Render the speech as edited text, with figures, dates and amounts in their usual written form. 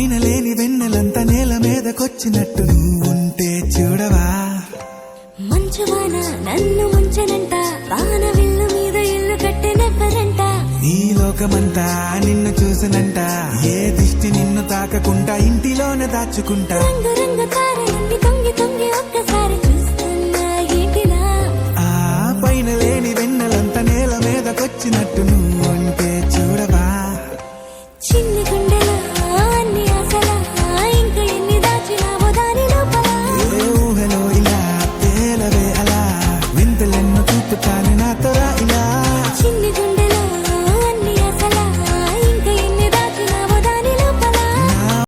పైన లేని వెన్నెలంతా నేల మీదకొచ్చినట్టు నువ్వుంటే చూడవా. మంచువాన నన్ను ముంచనంట, వాన విల్లు మీద ఇల్లు కట్టెనెవ్వరంట. ఈ లోకమంతా నిన్ను చూసనంట, ఏ దిష్టి నిన్ను తాకకుండా ఇంటిలోనే దాచుకుంటా. రంగు రంగు తారలన్నీ తొంగి తొంగి ఒక్కసారి చూస్తున్నా ఏంటిలా. ఆ పైన లేని వెన్నెలంతా నేల మీదకొచ్చినట్టు నువ్వు